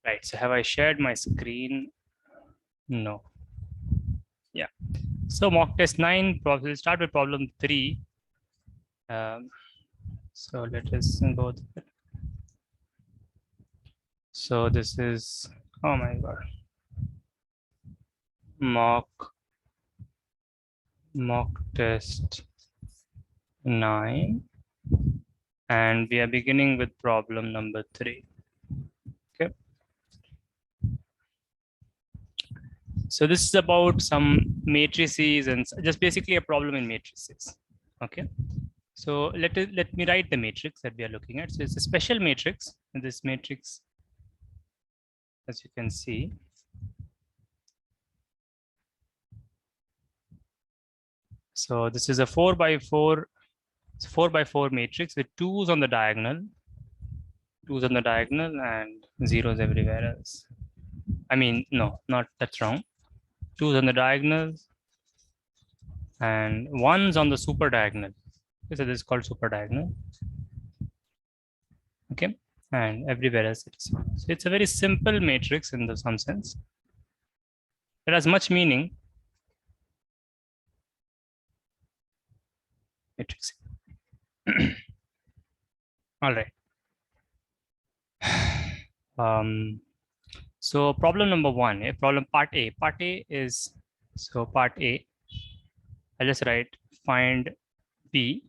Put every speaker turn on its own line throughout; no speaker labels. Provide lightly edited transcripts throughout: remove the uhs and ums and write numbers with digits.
Right, so have I shared my screen? No. Yeah. So mock test 9, we'll start with problem 3. So let us go there. So this is, oh my God, mock test 9. And we are beginning with problem number 3. Okay. So this is about some matrices and just basically a problem in matrices. Okay. So let me write the matrix that we are looking at. So it's a special matrix, and this matrix, as you can see, so this is a 4 by 4 matrix with 2's on the diagonal, and zeros everywhere else. I mean, no, not that's wrong. 2's on the diagonal and 1's on the super diagonal. So this is called super diagonal. Okay, and everywhere else it is. So it's a very simple matrix in some sense. It has much meaning. Matrix. All right. So problem number 1, problem part A. Part A is, so part A, I'll just write find B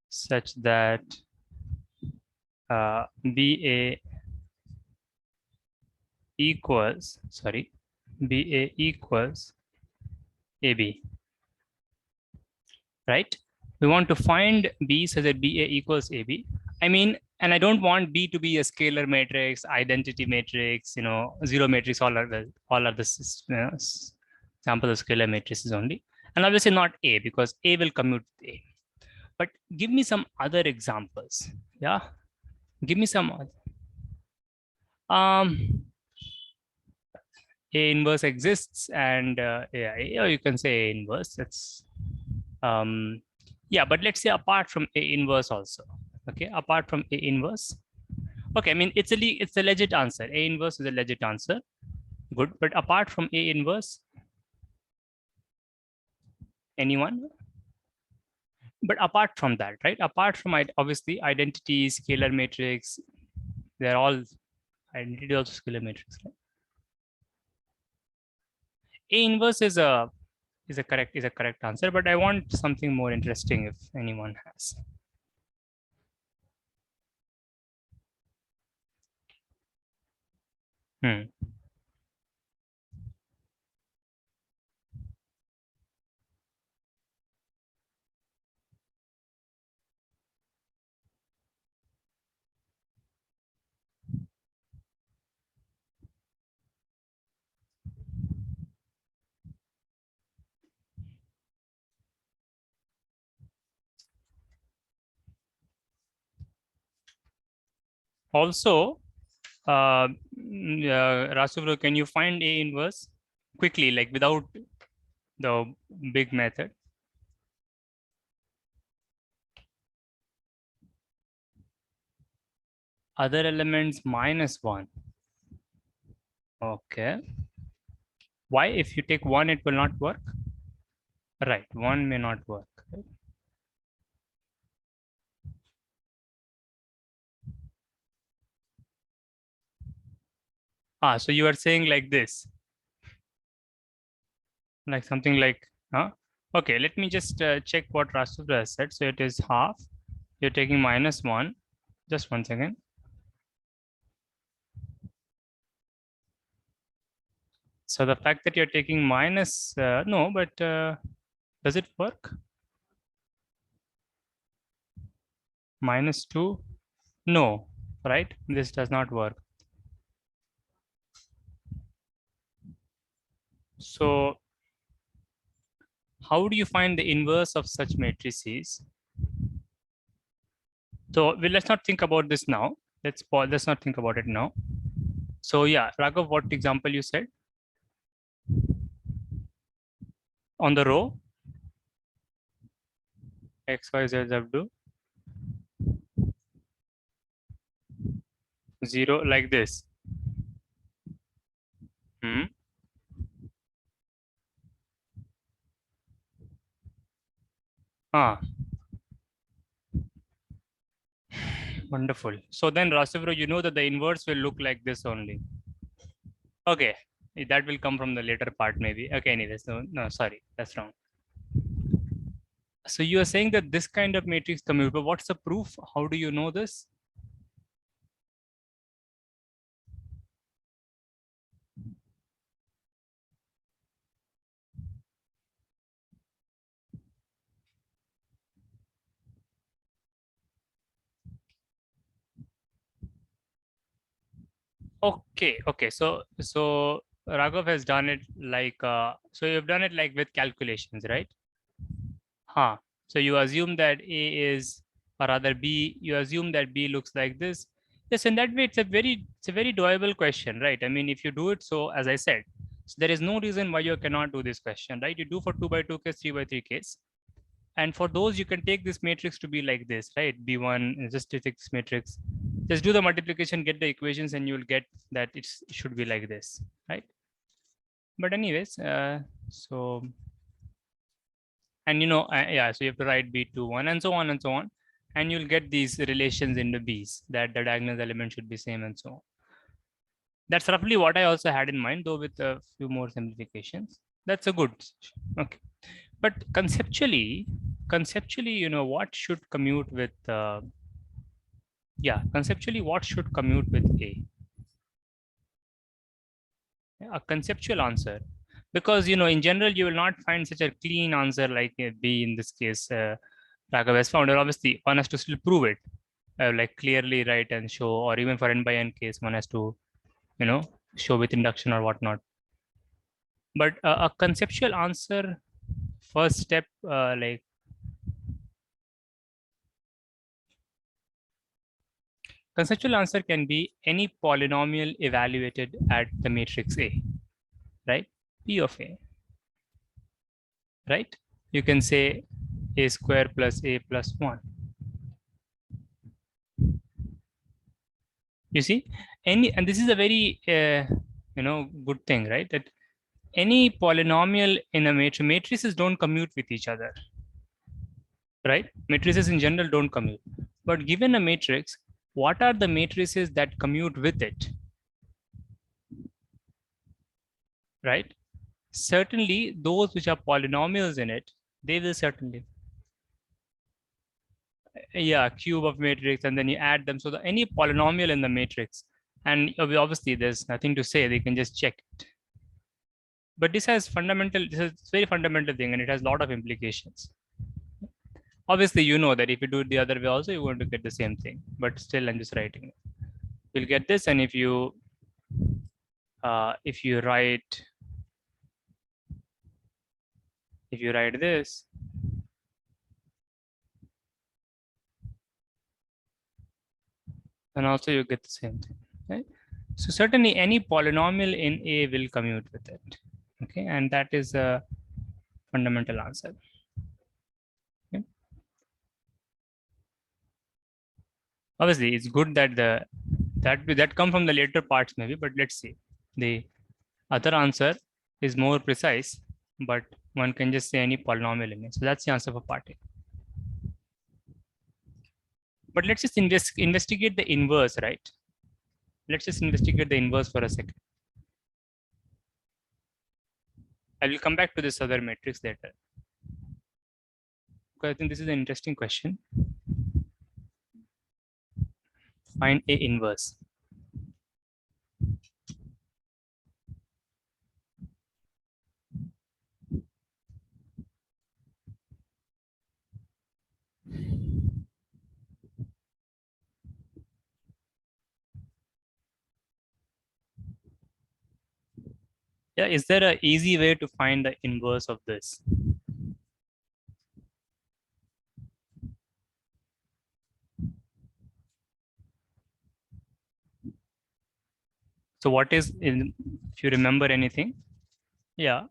such that BA equals, BA equals AB, right? We want to find B such that BA equals AB. I mean, and I don't want B to be a scalar matrix, identity matrix, zero matrix, all are the samples of scalar matrices only. And obviously not A, because A will commute with A. But give me some other examples. Yeah, give me some other. A inverse exists, and yeah, you can say A inverse. That's yeah, but let's say apart from A inverse also. Okay, apart from A inverse. Okay, I mean it's a legit answer. A inverse is a legit answer. Good, but apart from A inverse, anyone? But apart from that, right? Apart from obviously identity, scalar matrix, they're all identity also scalar matrix. Right? A inverse is a correct answer, but I want something more interesting if anyone has. Also, Rasuvro, can you find A inverse quickly, like without the big method? Other elements -1. Okay. Why? If you take 1, it will not work? Right, 1 may not work. So you are saying like this, like something like, huh? Okay, let me just check what Rasuvra has said. So it is half. You're taking -1. Just 1 second. So the fact that you're taking minus, no, but does it work? -2? No, right? This does not work. So how do you find the inverse of such matrices? So let's not think about this now. Let's not think about it now. So yeah, Raghav, what example you said? On the row, X, Y, Z, Z, do 0 like this. Ah, wonderful. So then, Rasivro, you know that the inverse will look like this only. Okay, that will come from the later part, maybe. Okay, anyways, no, sorry, that's wrong. So you are saying that this kind of matrix commute, but what's the proof? How do you know this? Okay. So Raghav has done it like so you've done it like with calculations, right? Huh. So you assume that A is, or rather B, you assume that B looks like this. Yes, in that way, it's a very doable question, right? I mean, if you do it, so as I said, so there is no reason why you cannot do this question, right? You do for 2 by 2 case, 3 by 3 case. And for those, you can take this matrix to be like this, right? B1, just take this matrix, just do the multiplication, get the equations, and you'll get that it should be like this, right? But anyways, so, and yeah, so you have to write B2, 1, and so on and so on. And you'll get these relations in the B's that the diagonal element should be same and so on. That's roughly what I also had in mind, though with a few more simplifications. That's a good, okay. But conceptually, what should commute with, yeah, conceptually, what should commute with A? A conceptual answer, because in general you will not find such a clean answer like B in this case. Raghav has found, or obviously one has to still prove it, like clearly write and show, or even for n by n case, one has to show with induction or whatnot. But a conceptual answer, first step, like conceptual answer can be any polynomial evaluated at the matrix A, right? P of A, right? You can say A square plus A plus 1. You see, and this is a very good thing, right? That any polynomial in a matrices don't commute with each other, right? Matrices in general don't commute. But given a matrix, what are the matrices that commute with it, right? Certainly, those which are polynomials in it, they will certainly, yeah, cube of matrix, and then you add them. So any polynomial in the matrix, and obviously there's nothing to say, they can just check it. But this is very fundamental thing, and it has a lot of implications. Obviously, you know that if you do it the other way also, you're going to get the same thing. But still, I'm just writing it. You'll get this, and if you write this, then also you get the same thing, right? So certainly any polynomial in A will commute with it. Okay, and that is a fundamental answer. Okay. Obviously, it's good that that come from the later parts maybe, but let's see. The other answer is more precise, but one can just say any polynomial in it. So that's the answer for part A. But let's just investigate the inverse, right? Let's just investigate the inverse for a second. I will come back to this other matrix later, because I think this is an interesting question. Find A inverse. Yeah, is there an easy way to find the inverse of this? So what is, if you remember anything? Yeah.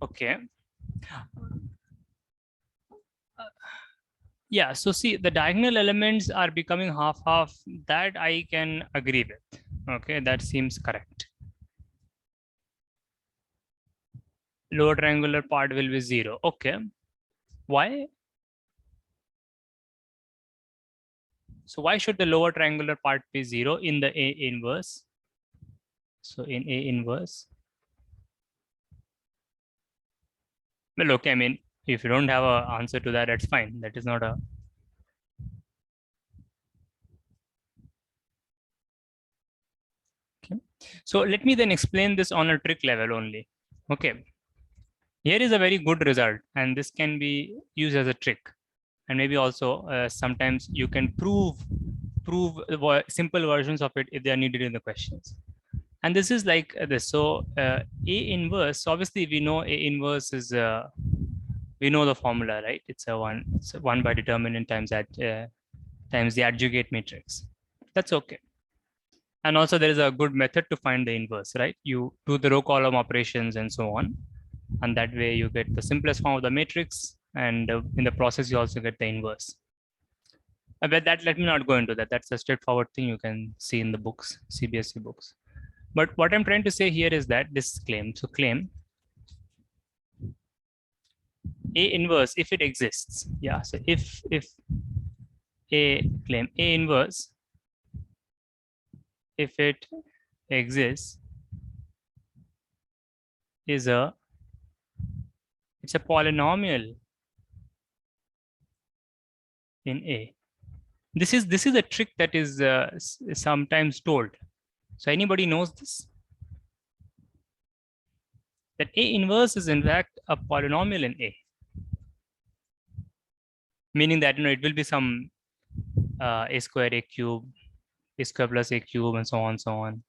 Okay. Yeah, so see, the diagonal elements are becoming half-half. That I can agree with. Okay, that seems correct. Lower triangular part will be 0. Okay. Why? So why should the lower triangular part be 0 in the A inverse? So in A inverse, well, okay, I mean, if you don't have an answer to that, that's fine. That is not a. Okay. So let me then explain this on a trick level only. Okay. Here is a very good result, and this can be used as a trick. And maybe also sometimes you can prove simple versions of it if they are needed in the questions. And this is like this. So A inverse, so obviously we know A inverse is we know the formula, right? It's a one by determinant times that times the adjugate matrix. That's okay. And also there is a good method to find the inverse, right? You do the row column operations and so on. And that way you get the simplest form of the matrix. And in the process, you also get the inverse. But that, let me not go into that. That's a straightforward thing you can see in the books, CBSE books. But what I'm trying to say here is that this claim, so claim A inverse, if it exists. Yeah, so if A claim A inverse, if it exists, is a, it's a polynomial in A. This is a trick that is sometimes told. So anybody knows this? That A inverse is in fact a polynomial in A, meaning that it will be some A square A cube, A square plus A cube, and so on, so on.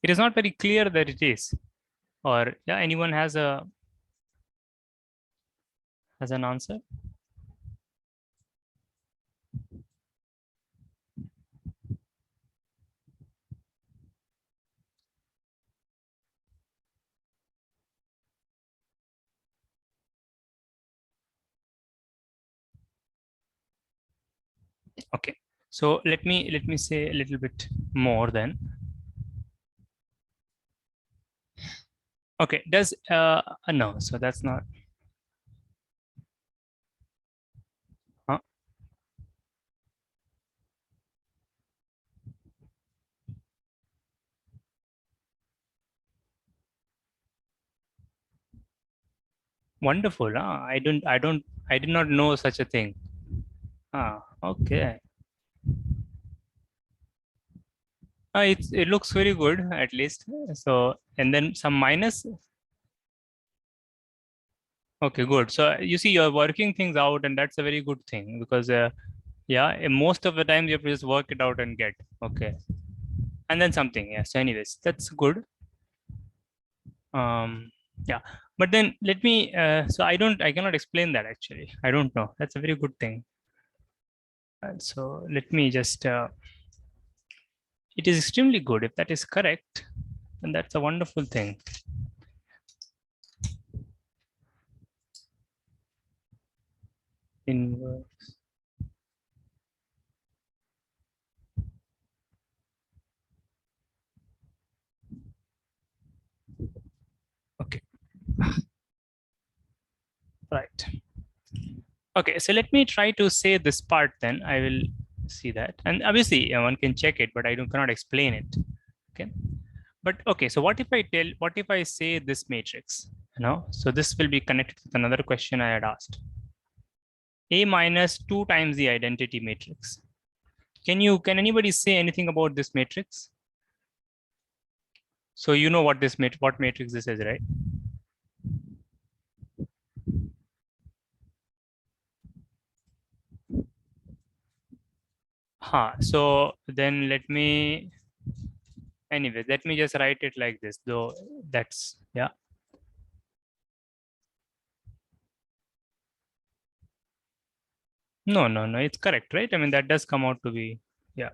It is not very clear that it is, or yeah, anyone has an answer? Okay, so let me say a little bit more then. Okay, does no, so that's not. Huh? Wonderful. Huh? I did not know such a thing. Ah, okay. It looks very good at least. So and then some minus. Okay, good. So you see, you're working things out, and that's a very good thing because yeah, most of the time you have to just work it out and get okay, and then something. Yeah. So anyways, that's good. Yeah, but then let me. So I cannot explain that actually. I don't know. That's a very good thing. So let me just. It is extremely good if that is correct, and that's a wonderful thing. Inverse. Okay. Right. Okay, so let me try to say this part then. I will see that. And obviously one can check it, but I cannot explain it. Okay. But okay, so what if I say this matrix? So this will be connected with another question I had asked. A minus 2 times the identity matrix. Can anybody say anything about this matrix? So you know what matrix this is, right? So then let me just write it like this, though that's, yeah. No, it's correct, right? I mean, that does come out to be, yeah.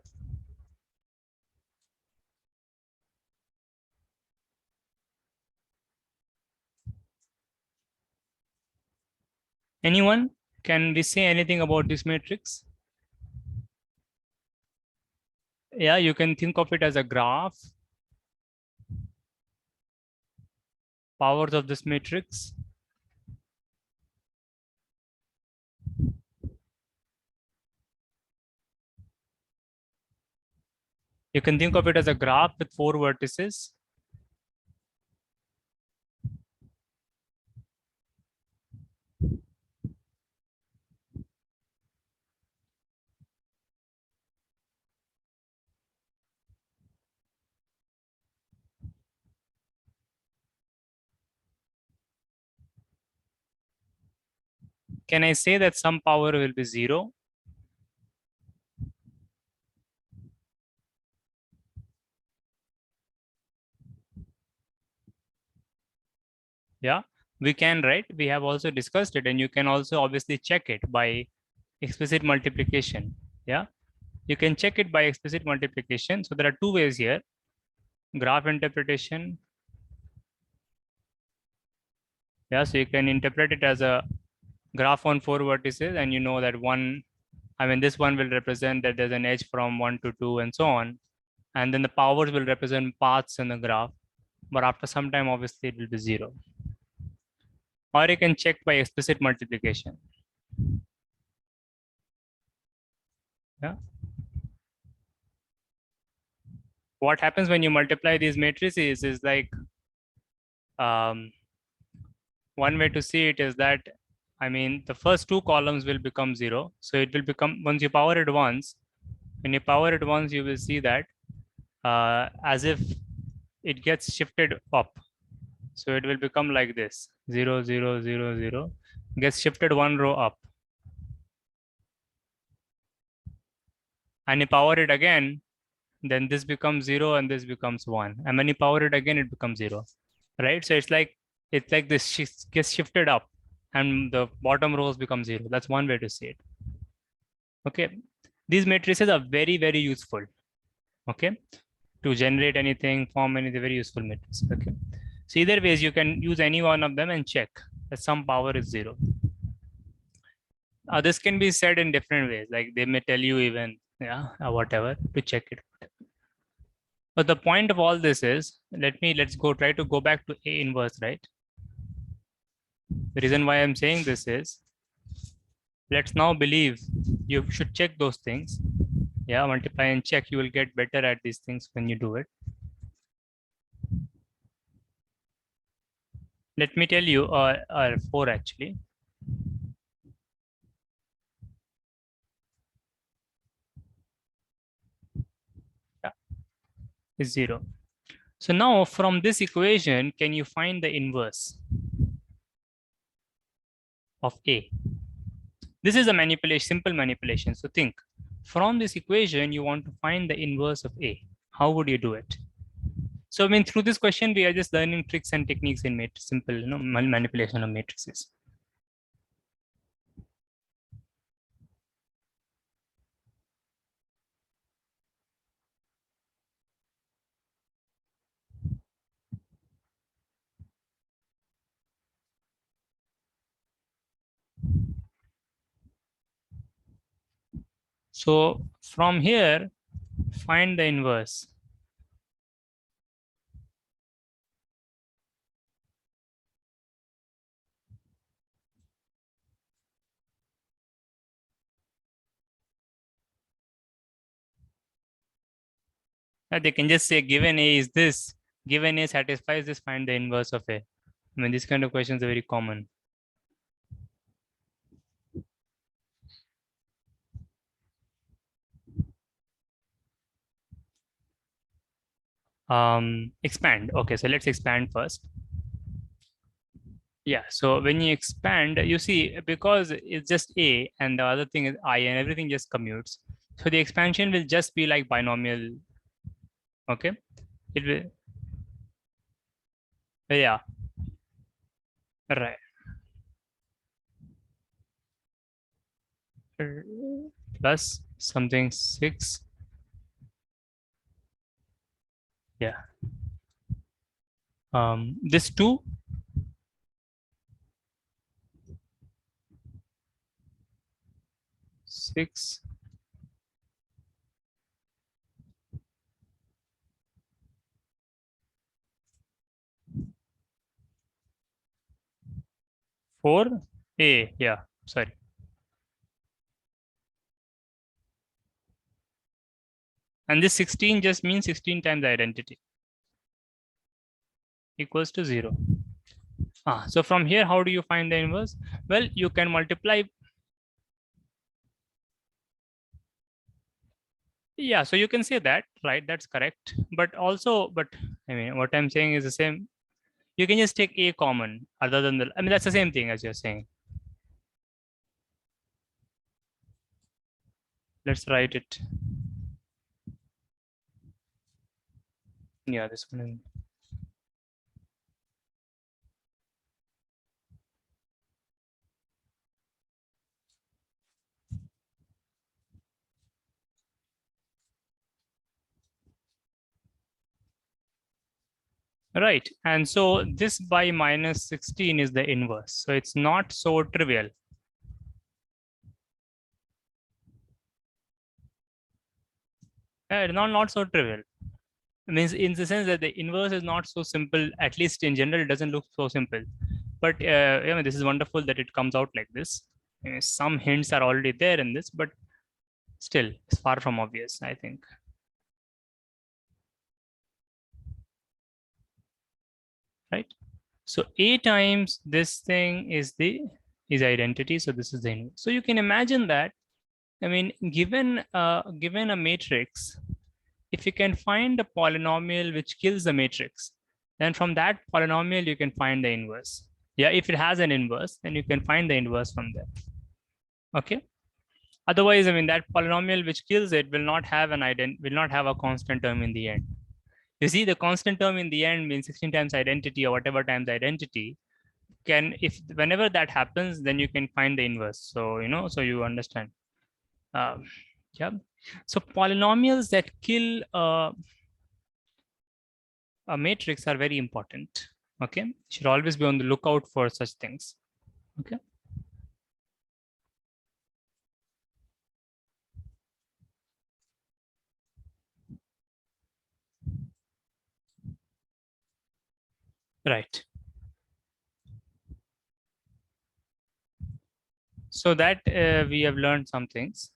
Anyone? Can we say anything about this matrix? Yeah, you can think of it as a graph. Powers of this matrix. You can think of it as a graph with 4 vertices. Can I say that some power will be 0? Yeah, we can, right? We have also discussed it, and you can also obviously check it by explicit multiplication. Yeah, you can check it by explicit multiplication. So there are 2 ways here: graph interpretation. Yeah, so you can interpret it as a graph on 4 vertices, and you know that one, I mean, this one will represent that there's an edge from 1 to 2 and so on. And then the powers will represent paths in the graph. But after some time, obviously, it will be 0. Or you can check by explicit multiplication. Yeah. What happens when you multiply these matrices is like, one way to see it is that, I mean, the first 2 columns will become 0. So it will become, once you power it once, when you power it once, you will see that as if it gets shifted up. So it will become like this: 0, 0, 0, 0, gets shifted 1 row up. And you power it again, then this becomes 0 and this becomes 1. And when you power it again, it becomes 0, right? So it's like this gets shifted up and the bottom rows become 0. That's one way to see it. Okay. These matrices are very, very useful. Okay. To generate anything, form anything, very useful matrices. Okay. So either ways, you can use any one of them and check that some power is 0. This can be said in different ways. Like they may tell you even, yeah, whatever, to check it. But the point of all this is, let's go try to go back to A inverse, right? The reason why I'm saying this is, let's now believe you should check those things. Yeah, multiply and check. You will get better at these things when you do it. Let me tell you, 4 actually. Yeah, is 0. So now from this equation, can you find the inverse of A? This is a manipulation, simple manipulation. So think, from this equation, you want to find the inverse of A. How would you do it? So I mean, through this question, we are just learning tricks and techniques in simple, manipulation of matrices. So from here, find the inverse. They can just say given A is this, given A satisfies this, find the inverse of A. I mean, these kind of questions are very common. Expand. Okay, so let's expand first. Yeah, so when you expand, you see, because it's just A and the other thing is I and everything just commutes. So the expansion will just be like binomial. Okay, it will, yeah, right. Plus something 6. Yeah. This 2. 6 4 A. Yeah, sorry. And this 16 just means 16 times the identity equals to 0. So from here, how do you find the inverse? Well, you can multiply. Yeah, so you can say that, right? That's correct. But I mean, what I'm saying is the same. You can just take A common other than I mean, that's the same thing as you're saying. Let's write it. Yeah, this one. Right. And so this by minus 16 is the inverse. So it's not so trivial. Not so trivial. It means in the sense that the inverse is not so simple, at least in general, it doesn't look so simple. But this is wonderful that it comes out like this. Some hints are already there in this, but still it's far from obvious, I think. Right. So A times this thing is identity. So this is the inverse. So you can imagine that, I mean, given a matrix, if you can find a polynomial which kills the matrix, then from that polynomial you can find the inverse. Yeah, if it has an inverse, then you can find the inverse from there. Okay. Otherwise, I mean, that polynomial which kills it will not have a constant term in the end. You see, the constant term in the end means 16 times identity or whatever times identity. If whenever that happens, then you can find the inverse. So so you understand. Yeah. So polynomials that kill a matrix are very important. Okay, you should always be on the lookout for such things. Okay. Right. So that we have learned some things,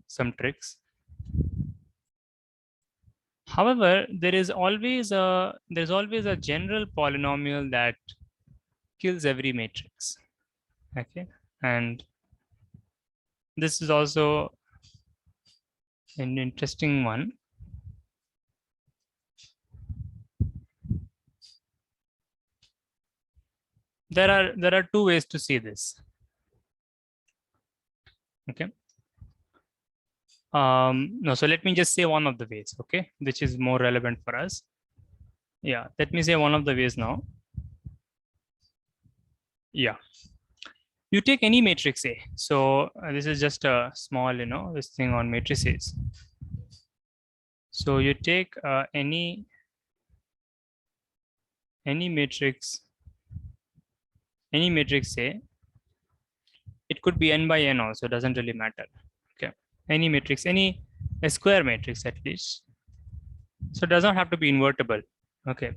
some tricks. However, there's always a general polynomial that kills every matrix. Okay, and this is also an interesting one. There are two ways to see this. Okay. No, so let me just say one of the ways, okay, which is more relevant for us. Yeah, let me say one of the ways now. Yeah, you take any matrix A. So this is just a small, this thing on matrices. So you take any matrix A. It could be n by n also, it doesn't really matter. Okay, any matrix, a square matrix at least. So it does not have to be invertible. Okay.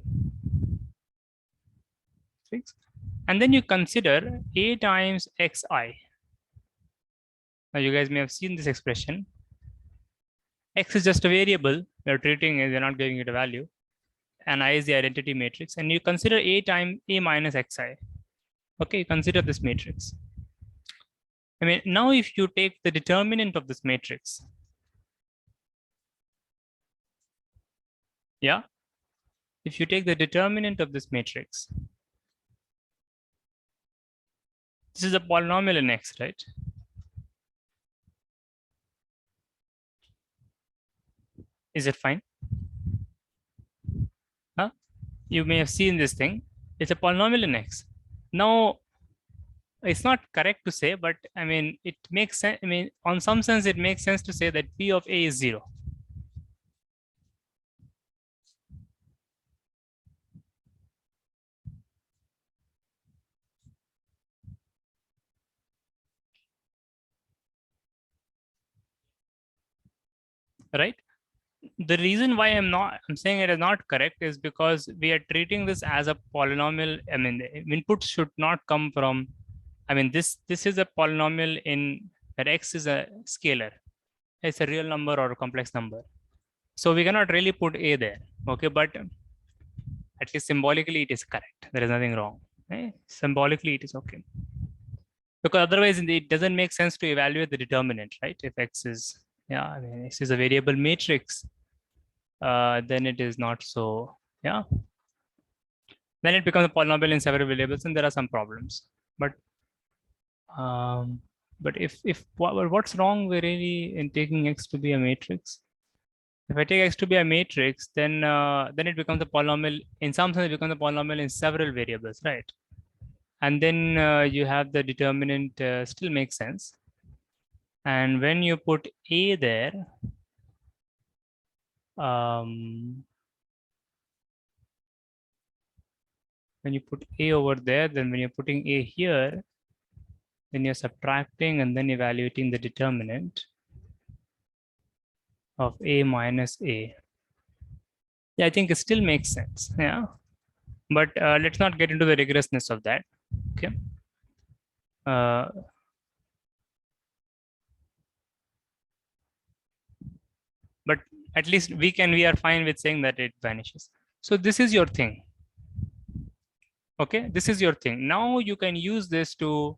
And then you consider A times xi. Now you guys may have seen this expression. X is just a variable. We're treating it, we're not giving it a value. And I is the identity matrix. And you consider A times A minus xi. Okay, consider this matrix. I mean, now if you take the determinant of this matrix, yeah, if you take the determinant of this matrix, this is a polynomial in X, right? Is it fine? Huh? You may have seen this thing. It's a polynomial in X. Now, it's not correct to say, but I mean, it makes sense. I mean, on some sense, it makes sense to say that P of A is 0. right? The reason why I'm saying it is not correct is because we are treating this as a polynomial. I mean, the input should not come from, I mean, this is a polynomial in where x is a scalar. It's a real number or a complex number. So we cannot really put a there. Okay, but at least symbolically it is correct. There is nothing wrong. Symbolically it is okay. Because otherwise it doesn't make sense to evaluate the determinant, right? If x is, yeah, I mean, x is a variable matrix, then it is not so, yeah. Then it becomes a polynomial in several variables, and there are some problems. But um, if what's wrong with really in taking x to be a matrix? If I take x to be a matrix, then it becomes a polynomial. In some sense, it becomes a polynomial in several variables, right? And then you have the determinant still makes sense. And when you put a there, when you put a over there, then when you're putting a here, then you're subtracting and then evaluating the determinant of a minus a. Yeah, I think it still makes sense. Yeah, but let's not get into the rigorousness of that. Okay. Uh, but at least we are fine with saying that it vanishes. So this is your thing. Okay, this is your thing. Now you can use this to,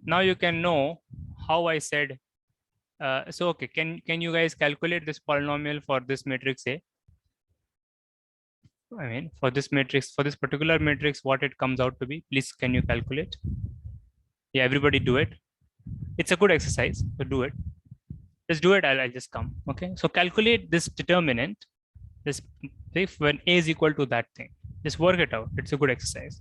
now you can know how I said. So okay, can you guys calculate this polynomial for this matrix A? I mean, for this matrix, for this particular matrix, what it comes out to be, please can you calculate? Yeah, everybody do it. It's a good exercise, so do it. Just do it, I'll just come. Okay, so calculate this determinant, this if when A is equal to that thing. Just work it out. It's a good exercise.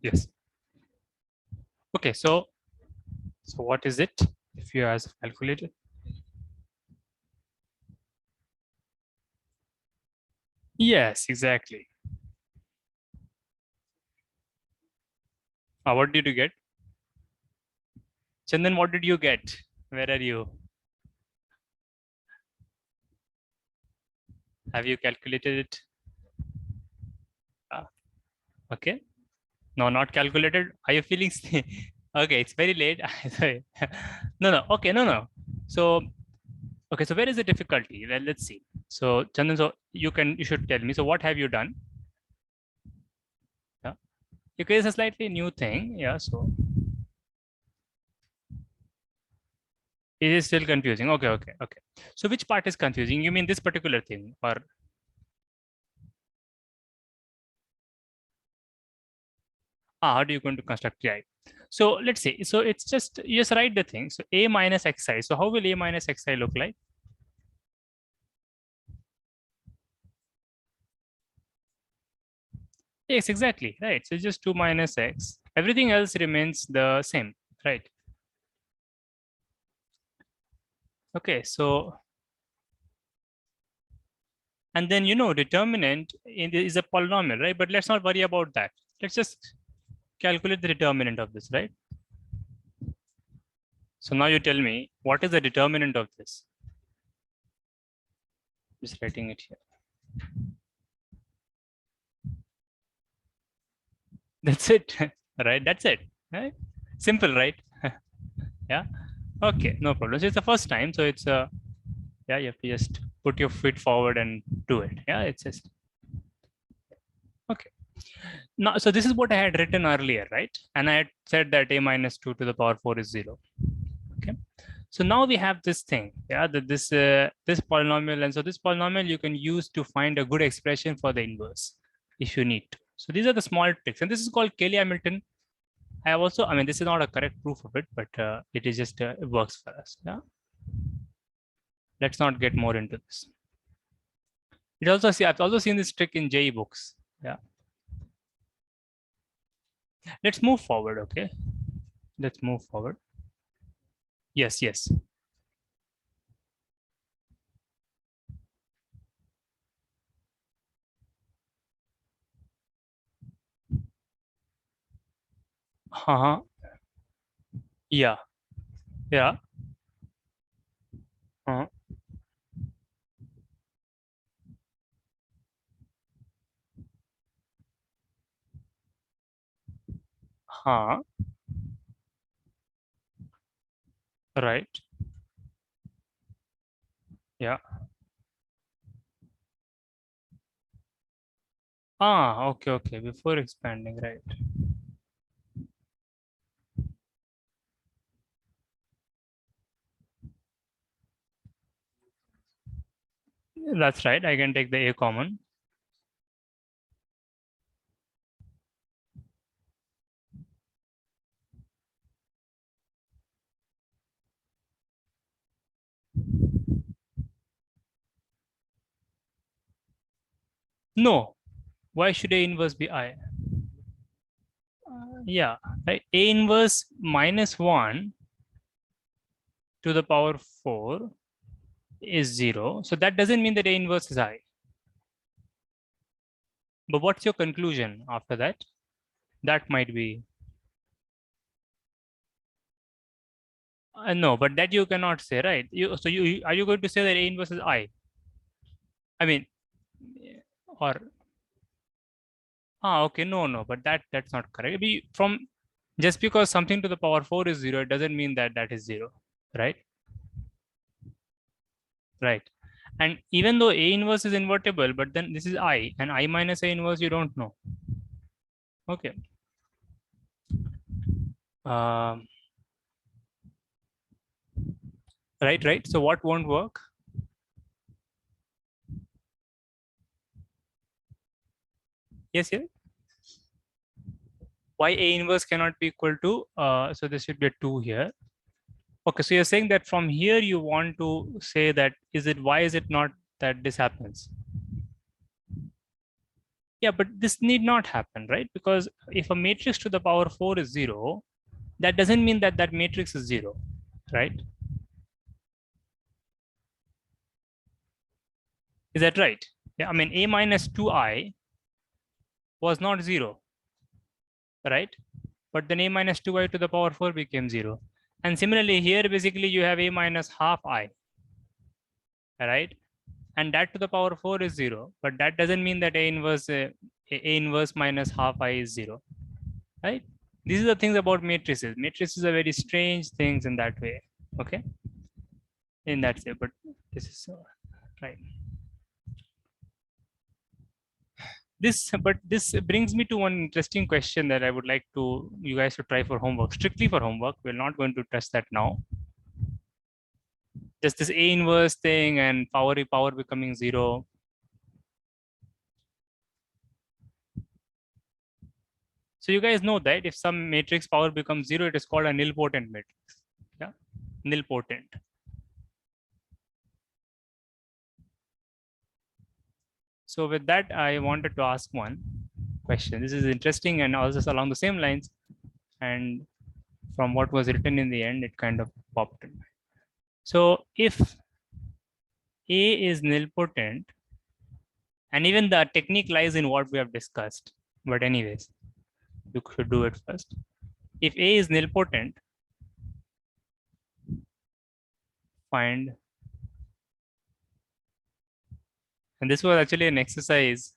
Yes. Okay, so what is it if you as calculated? Yes, exactly. What did you get? Chandan, what did you get? Where are you? Have you calculated it? Okay. No, not calculated. Are you feeling? Okay, it's very late. Sorry. No, no. Okay, no, no. So, okay. So where is the difficulty? Well, let's see. So, Chandan, so you should tell me. So, what have you done? Yeah. Okay, it's a slightly new thing. Yeah. So, it is still confusing. Okay, okay, okay. So, which part is confusing? You mean this particular thing, or how do you going to construct PI? So, let's say. So, it's just you just write the thing. So, a minus xi. So, how will a minus xi look like? Yes, exactly. Right. So, it's just 2 minus x. Everything else remains the same. Right. Okay. So, and then determinant is a polynomial, right? But let's not worry about that. Let's just calculate the determinant of this, right? So now you tell me what is the determinant of this? Just writing it here. That's it, right? That's it, right? Simple, right? Yeah. Okay, no problem. So it's the first time, so it's yeah, you have to just put your feet forward and do it. Yeah, it's just okay. Now, so this is what I had written earlier, right? And I had said that a minus 2 to the power 4 is 0. Okay. So now we have this thing, yeah, that this polynomial, and so this polynomial you can use to find a good expression for the inverse if you need to. So these are the small tricks, and this is called Cayley-Hamilton. I have also, I mean, this is not a correct proof of it, but it is just it works for us. Yeah. Let's not get more into this. It also see I've also seen this trick in JE books. Yeah. Let's move forward. Okay. Let's move forward. Yes. Yes. Uh-huh. Yeah. Yeah. Uh-huh. Huh. Right. Yeah. Okay, okay. Before expanding, right. That's right. I can take the A common. No. Why should A inverse be I? Yeah. Right. A inverse minus 1 to the power 4 is 0. So that doesn't mean that A inverse is I. But what's your conclusion after that? That might be. No, but that you cannot say, right? Are you going to say that A inverse is I? I mean, or okay, no, but that's not correct. From just because something to the power 4 is 0, it doesn't mean that that is 0, right? Right. And even though A inverse is invertible, but then this is I, and I minus A inverse, you don't know. Okay. Um, right. So what won't work? Yes, yeah. Why A inverse cannot be equal to, so this should be a 2 here. Okay, so you're saying that from here you want to say that, why is it not that this happens? Yeah, but this need not happen, right? Because if a matrix to the power 4 is 0, that doesn't mean that that matrix is 0, right? Is that right? Yeah, I mean, a minus 2i was not 0, right? But then a minus 2i to the power 4 became 0. And similarly, here basically you have a minus half i, right? And that to the power 4 is 0. But that doesn't mean that a inverse minus half I is 0, right? These are the things about matrices. Matrices are very strange things in that way, okay? In that way, but this is right. This brings me to one interesting question that I would like to you guys to try for homework, strictly for homework. We're not going to touch that now. Just this A inverse thing and power becoming 0. So you guys know that if some matrix power becomes 0, it is called a nilpotent matrix. Yeah, nilpotent. So with that, I wanted to ask one question. This is interesting and also along the same lines. And from what was written in the end, it kind of popped in. So if A is nilpotent, and even the technique lies in what we have discussed. But anyways, you should do it first. If A is nilpotent, find, and this was actually an exercise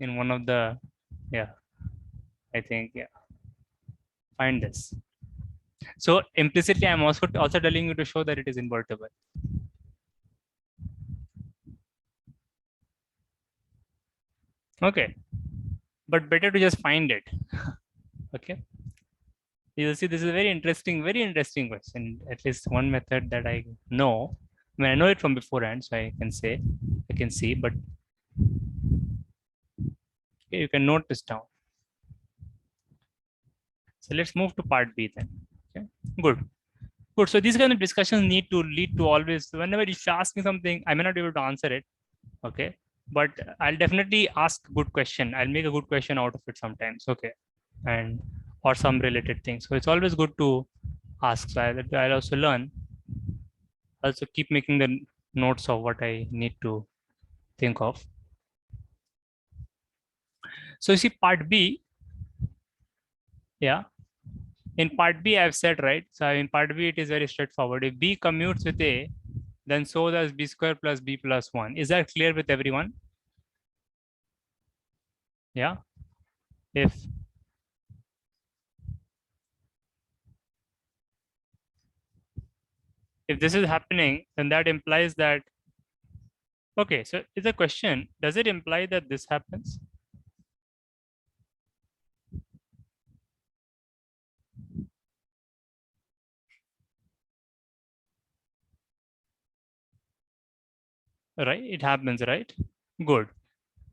in one of the, yeah, I think, yeah, find this. So implicitly, I'm also telling you to show that it is invertible. Okay, but better to just find it. Okay. You'll see this is a very interesting question. At least one method that I know. I mean, I know it from beforehand, so I can see, but okay, you can note this down. So let's move to part B then. Okay, good. Good. So these kind of discussions need to lead to always, whenever you ask me something, I may not be able to answer it. Okay. But I'll definitely ask good question. I'll make a good question out of it sometimes. Okay. And or some related things. So it's always good to ask. So I'll also learn. Also keep making the notes of what I need to think of. So you see part B. Yeah. In part B, I've said, right? So in part B, it is very straightforward. If B commutes with A, then so does B square plus B plus 1. Is that clear with everyone? Yeah. If this is happening, then that implies that, okay, so it's a question, does it imply that this happens? Right, it happens, right? Good,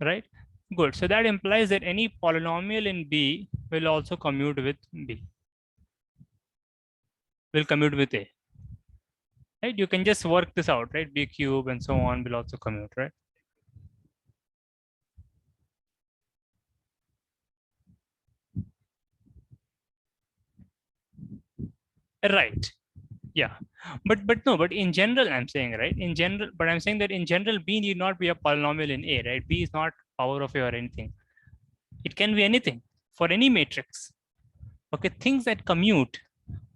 right? Good. So that implies that any polynomial in B will also commute with B, will commute with A. Right? You can just work this out, right? B cube and so on will also commute, right? Right. Yeah. But in general, I'm saying, right? In general, but I'm saying that in general, B need not be a polynomial in A, right? B is not power of A or anything. It can be anything for any matrix. Okay, things that commute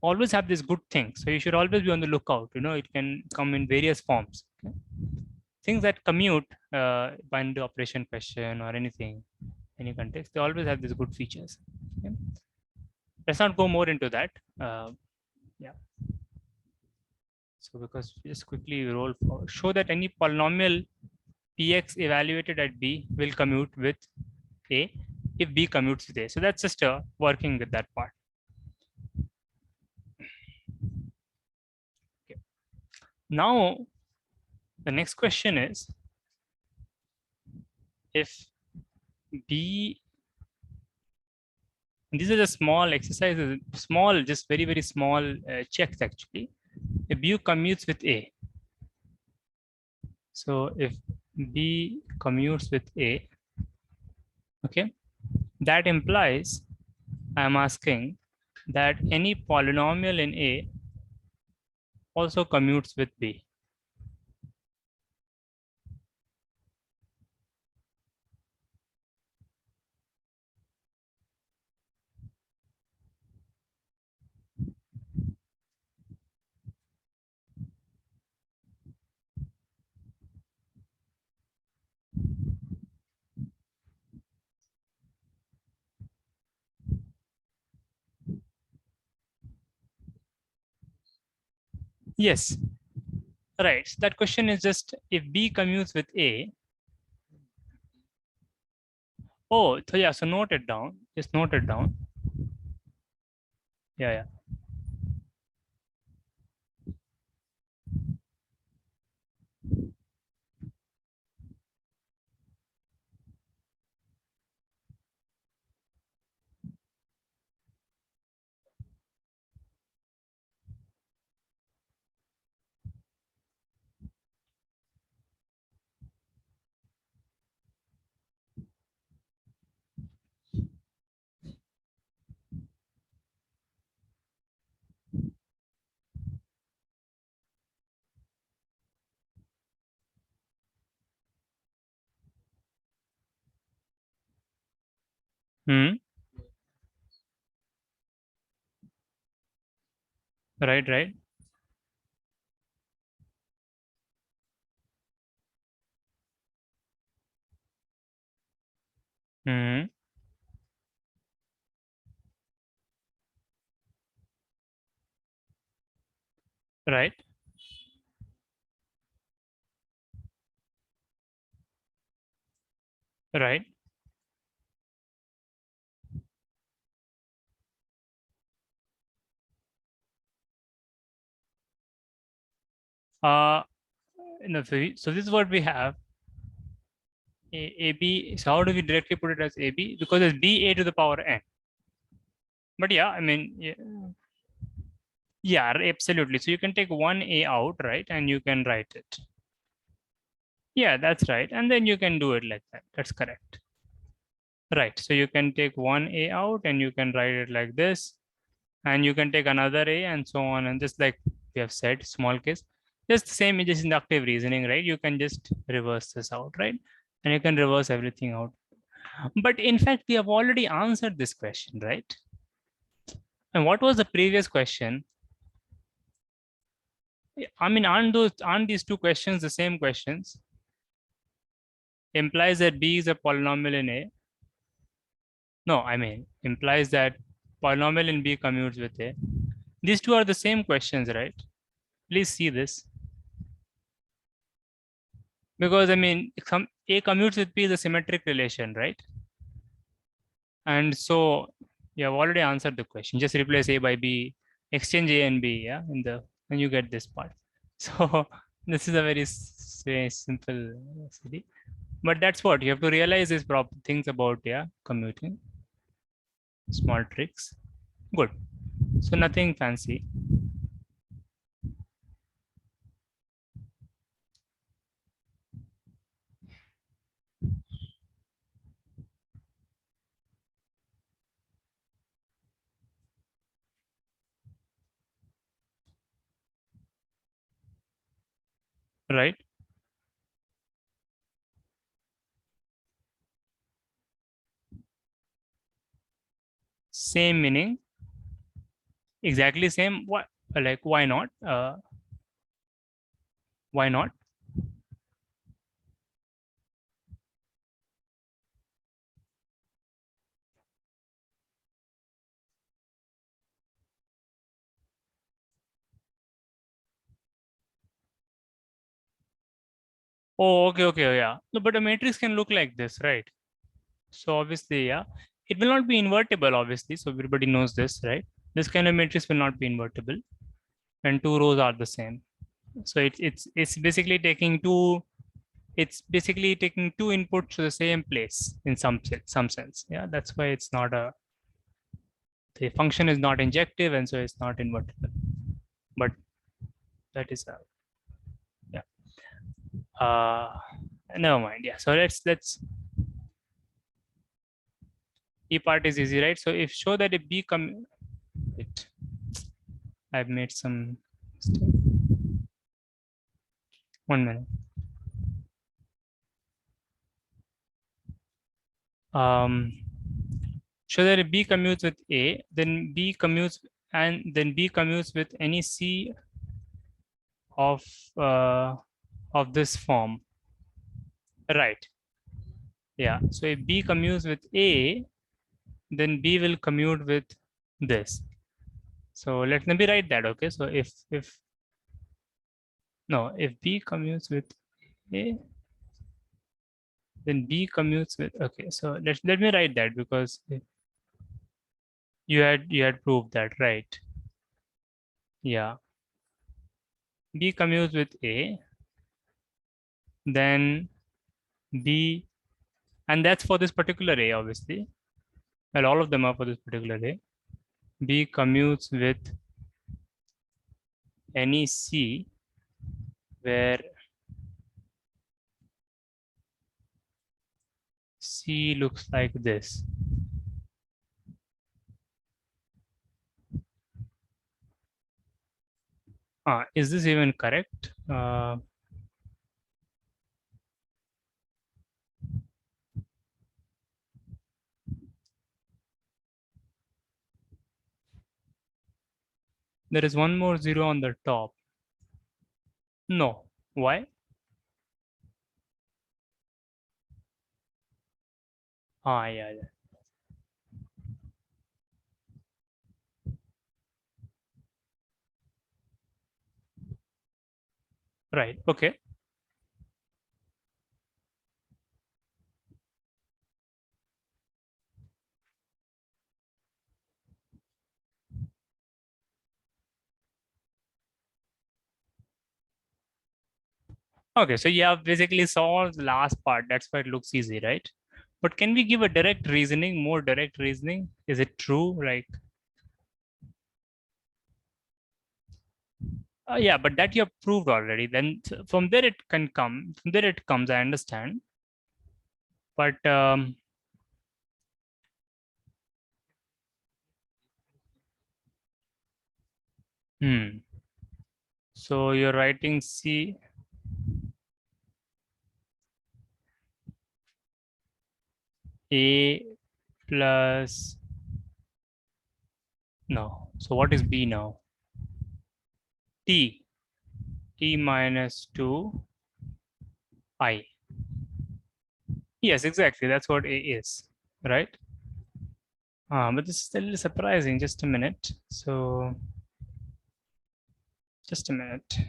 always have this good thing. So you should always be on the lookout. You know, it can come in various forms. Okay? Things that commute, binary operation question or anything, any context, they always have these good features. Okay? Let's not go more into that. Yeah. So because just quickly roll forward, show that any polynomial Px evaluated at B will commute with A if B commutes with A. So that's just working with that part. Okay. Now, the next question is, if B, these are the small exercises, small, just very, very small checks actually. If B commutes with A, so if B commutes with A, Okay, that implies I'm asking that any polynomial in A also commutes with B. Yes, right. So that question is just if B commutes with A. Oh, so yeah, so note it down. Just note it down. Yeah, yeah. Hmm. Right, right. Hmm. Right, right. Uh, no, so this is what we have. AB. So how do we directly put it as AB? Because it's BA to the power n. But yeah, I mean, yeah, absolutely. So you can take one A out, right? And you can write it. Yeah, that's right. And then you can do it like that. That's correct. Right. So you can take one A out and you can write it like this. And you can take another A and so on. And just like we have said, small case, just the same, just inductive reasoning, right? You can just reverse this out, right? And you can reverse everything out. But in fact, we have already answered this question, right? And what was the previous question? I mean, aren't these two questions the same questions? Implies that B is a polynomial in A. No, I mean, implies that polynomial in B commutes with A. These two are the same questions, right? Please see this. Because I mean, A commutes with B is a symmetric relation, right? And so you have already answered the question. Just replace A by B, exchange A and B, yeah, and you get this part. So this is a very simple CD. But that's what you have to realize is proper things about, yeah, commuting, small tricks. Good. So nothing fancy, right? Same meaning, exactly same. What, like why not? Why not? Oh, okay, okay, oh, yeah. No, but a matrix can look like this, right? So obviously, yeah, it will not be invertible, obviously. So everybody knows this, right? This kind of matrix will not be invertible, and two rows are the same. So it's basically taking two. It's basically taking two inputs to the same place in some sense. Yeah, that's why it's not a, the function is not injective, and so it's not invertible. But that is a, yeah. Uh, Never mind. Yeah. So let's E part is easy, right? So if show that if B wait, I've made some mistake. 1 minute. Show that if B commutes with A, then B commutes with any C of this form, right? Yeah. So if B commutes with A, then B will commute with this. So let me write that. Okay. So if B commutes with A, then B commutes with, okay. So let me write that, because you had proved that, right? Yeah. B commutes with A, then B, and that's for this particular A, obviously. Well, all of them are for this particular A. B commutes with any C where C looks like this. Is this even correct? There is one more zero on the top. No. Why? Yeah. Right. Okay. Okay. So you have basically solved the last part. That's why it looks easy, right? But can we give a more direct reasoning? Is it true? Like, yeah, but that you have proved already. Then from there it can come. From there it comes. I understand. But so you're writing C A plus, no. So what is B now? T minus 2 I. Yes, exactly. That's what A is, right? But this is still surprising. Just a minute. So just a minute.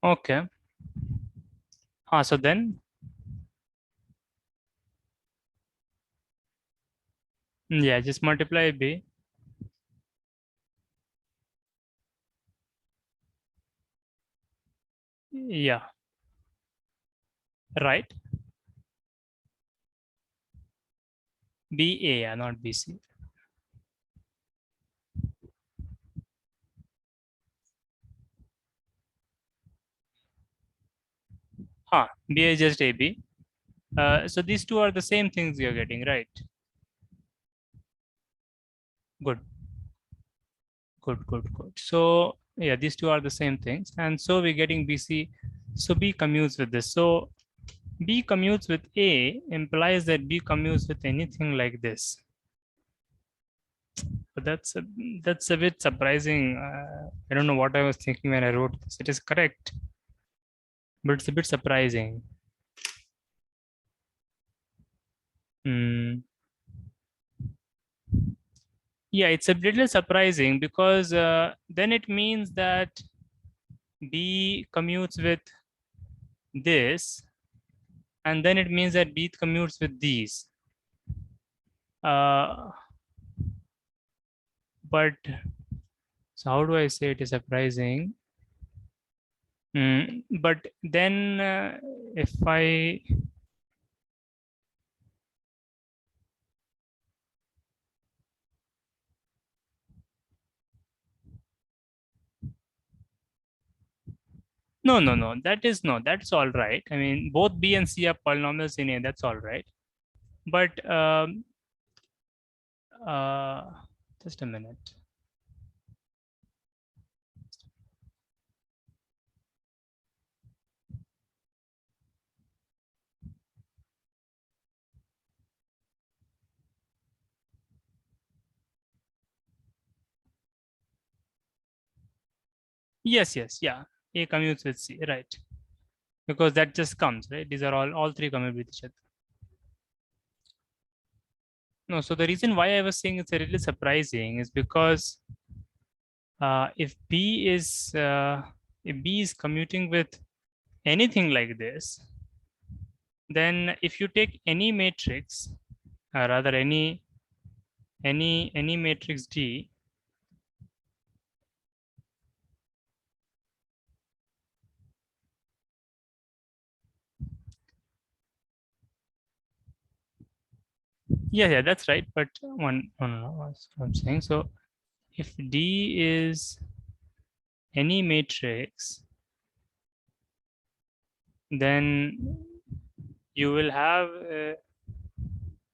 Okay. So then, yeah, just multiply B. Yeah, right. BA, yeah, not BC. BA is just AB. So these two are the same things you're getting, right? Good, good. So yeah, these two are the same things. And so we're getting BC. So B commutes with this. So B commutes with A implies that B commutes with anything like this. But that's a bit surprising. I don't know what I was thinking when I wrote this. It is correct, but it's a bit surprising. Yeah, it's a little surprising, because then it means that B commutes with this, and then it means that B commutes with these. But so how do I say it is surprising? But then if I No, no, no. That is no. That's all right. I mean, both B and C are polynomials in A. That's all right. But uh, just a minute. Yes, yes, yeah. A commutes with C, right? Because that just comes, right? These are all three commute with each other. No, so the reason why I was saying it's a little surprising is because if B is commuting with anything like this, then if you take any matrix, rather any matrix D, yeah, that's right. But what I'm saying. So if D is any matrix, then you will have,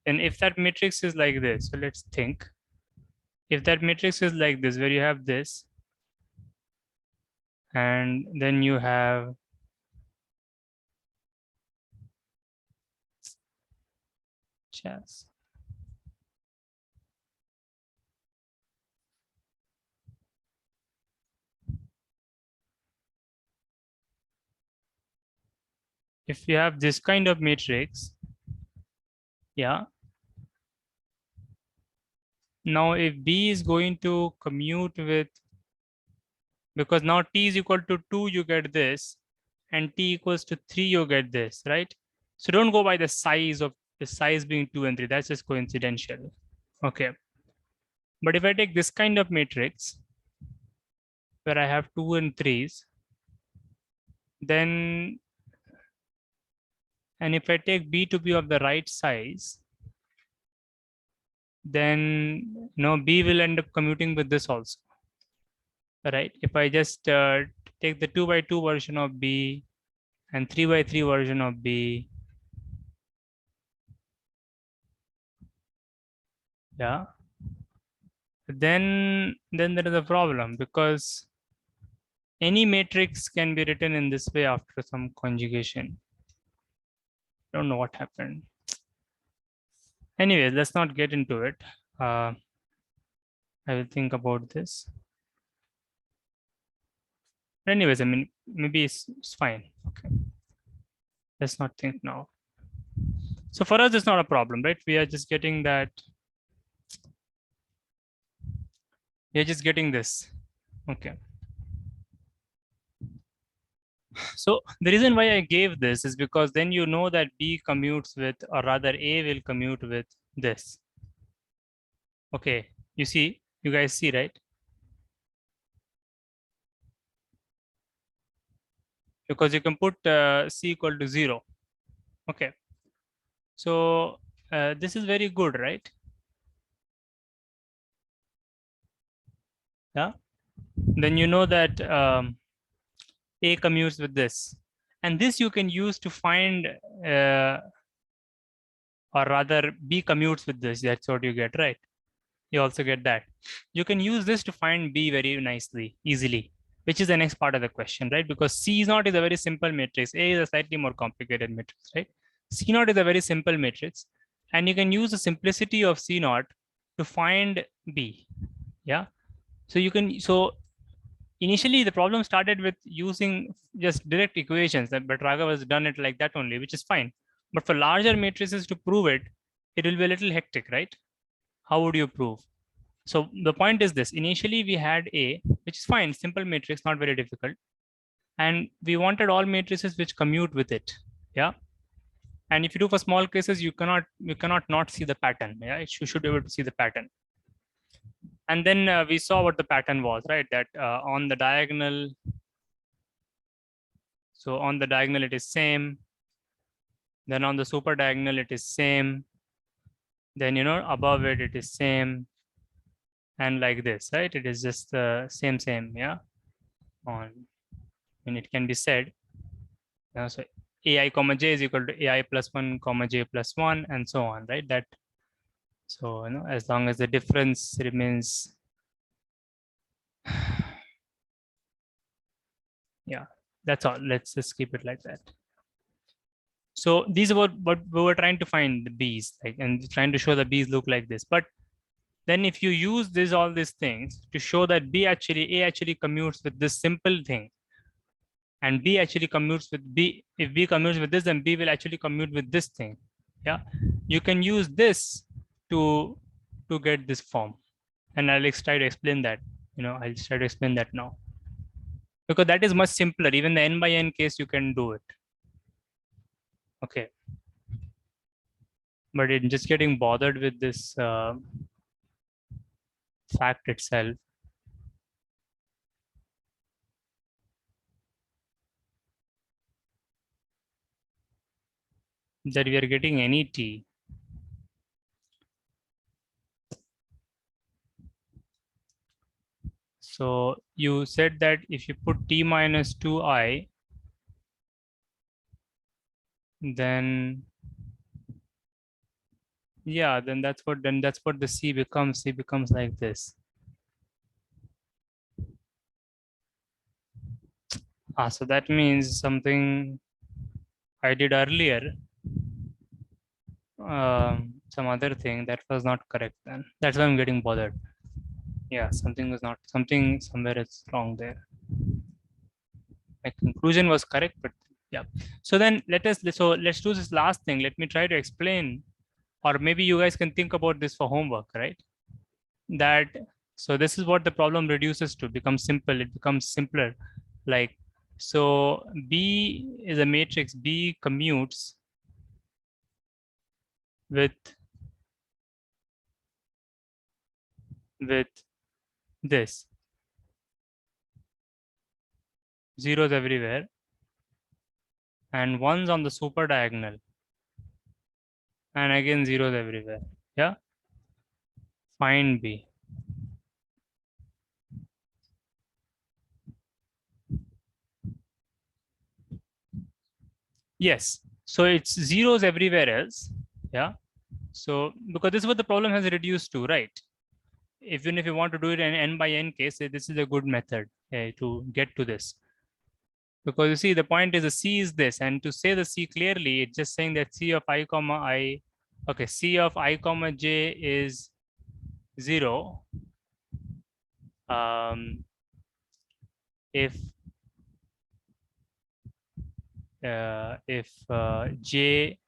and if that matrix is like this, so let's think. If that matrix is like this, where you have this, and then you have chess. If you have this kind of matrix, yeah. Now, if B is going to commute with, because now T is equal to 2, you get this, and T equals to 3, you get this, right? So don't go by the size of the size being 2 and 3. That's just coincidental. Okay. But if I take this kind of matrix, where I have 2 and 3s, then, and if I take B to be of the right size, then B will end up commuting with this also, right? If I just take the 2 by 2 version of B and 3 by 3 version of B, yeah, then there is a problem, because any matrix can be written in this way after some conjugation. Don't know what happened. Anyway, let's not get into it. I will think about this. Anyways, I mean, maybe it's fine. Okay. Let's not think now. So for us, it's not a problem, right? We are just getting that. We are just getting this. Okay. So the reason why I gave this is because then you know that B commutes with, or rather A will commute with this. Okay. You guys see, right? Because you can put C equal to 0. Okay. So this is very good, right? Yeah. Then you know that A commutes with this. And this you can use to find, or rather B commutes with this. That's what you get, right? You also get that. You can use this to find B very nicely, easily, which is the next part of the question, right? Because C naught is a very simple matrix. A is a slightly more complicated matrix, right? C naught is a very simple matrix. And you can use the simplicity of C naught to find B. Yeah. So you can, so initially the problem started with using just direct equations, but Raghav has done it like that only, which is fine. But for larger matrices to prove it, it will be a little hectic, right? How would you prove? So the point is this: initially we had A, which is fine, simple matrix, not very difficult, and we wanted all matrices which commute with it. Yeah. And if you do for small cases, you cannot not see the pattern. Yeah, you should be able to see the pattern. And then we saw what the pattern was, right? That on the diagonal, so on the diagonal it is same. Then on the super diagonal it is same. Then above it is same, and like this, right? It is just the same, yeah. On And it can be said, so ai comma j is equal to ai plus 1 comma j plus 1 and so on, right? That, so as long as the difference remains, yeah, that's all. Let's just keep it like that. So these are what we were trying to find, the b's, like, and trying to show the b's look like this. But then if you use all these things to show that a actually commutes with this simple thing, and b actually commutes with b, if b commutes with this, then b will actually commute with this thing. Yeah, you can use this to get this form, and I'll try to explain that. I'll try to explain that now, because that is much simpler. Even the n by n case, you can do it. Okay, but in just getting bothered with this fact itself, that we are getting any t. So you said that if you put t minus 2i, then yeah, then that's what the c becomes. C becomes like this. So that means something I did earlier, some other thing that was not correct. Then that's why I'm getting bothered. Yeah, something was not, something somewhere is wrong there. My conclusion was correct, but yeah. So then let's do this last thing. Let me try to explain, or maybe you guys can think about this for homework, right? That, so this is what the problem reduces to, become simple. It becomes simpler. Like, so B is a matrix. B commutes with this, zeros everywhere, and ones on the super diagonal, and again zeros everywhere. Yeah, find B. Yes, so it's zeros everywhere else. Yeah, so because this is what the problem has reduced to, right? Even if you want to do it in n by n case, this is a good method to get to this. Because you see, the point is the c is this, and to say the c clearly, it's just saying that c of I comma I, okay, c of I comma j is 0 if j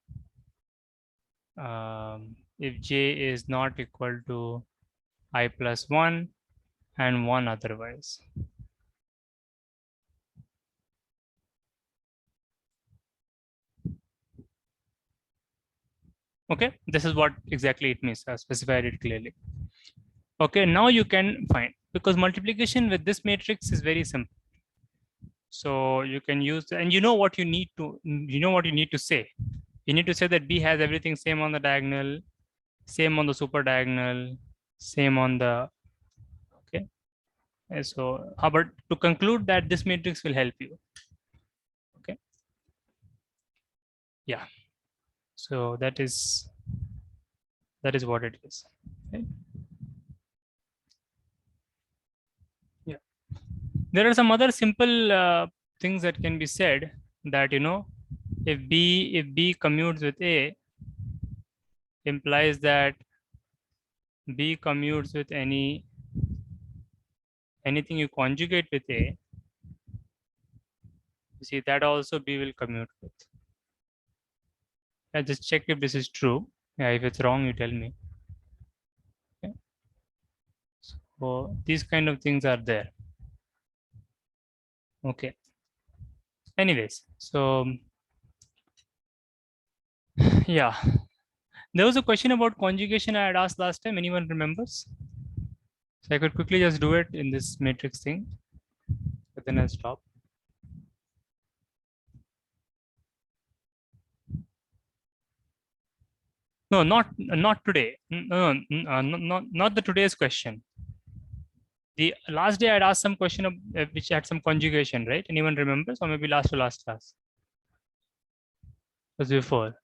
if j is not equal to I plus 1 and 1 otherwise. Okay, this is what exactly it means. I specified it clearly. Okay, now you can find, because multiplication with this matrix is very simple. So you can use, and you know what you need to say. You need to say that B has everything same on the diagonal, same on the super diagonal, same on the, okay. And so how about to conclude that this matrix will help you. Okay. Yeah. So that is what it is. Okay. Yeah. There are some other simple things that can be said, that if B commutes with A, implies that B commutes with anything you conjugate with A. You see, that also B will commute with. I just check if this is true. Yeah, if it's wrong, you tell me. Okay. So these kind of things are there. Okay. Anyways, so yeah, there was a question about conjugation I had asked last time. Anyone remembers? So I could quickly just do it in this matrix thing, but then I'll stop. No, not today. No, not the today's question. The last day I'd asked some question which had some conjugation, right? Anyone remembers? Or maybe last to last class? It was before.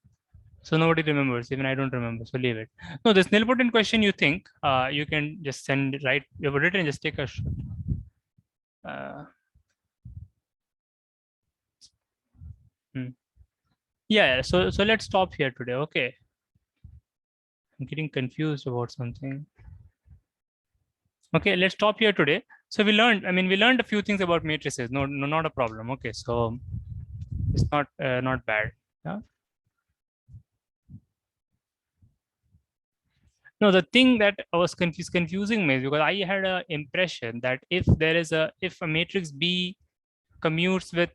So nobody remembers, even I don't remember, so leave it. No, this nilpotent question, you think you can just send it, right? You have written, just take a shot. Yeah, so let's stop here today, okay? I'm getting confused about something. Okay, let's stop here today. So we learned a few things about matrices. No, not a problem. Okay, so it's not bad. Yeah. No, the thing that I was confusing me is because I had an impression that if a matrix B commutes with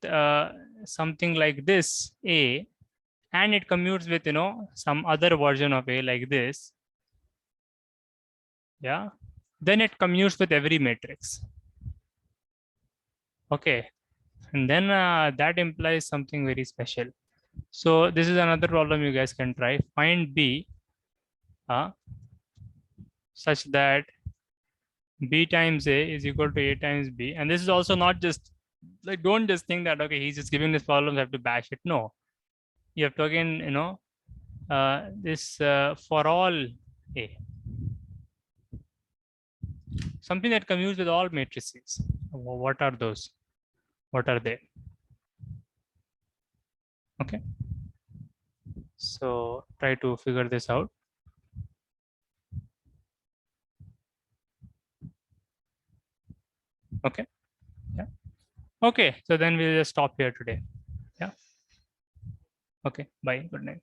something like this A, and it commutes with some other version of A like this, yeah, then it commutes with every matrix. Okay, and then that implies something very special. So this is another problem you guys can try. Find B such that B times A is equal to A times B. And this is also not just like, don't just think that, okay, he's just giving this problem, I have to bash it. No, you have to again, this for all A, something that commutes with all matrices. What are those? What are they? Okay. So try to figure this out. Okay. Yeah. Okay. So then we'll just stop here today. Yeah. Okay. Bye. Good night.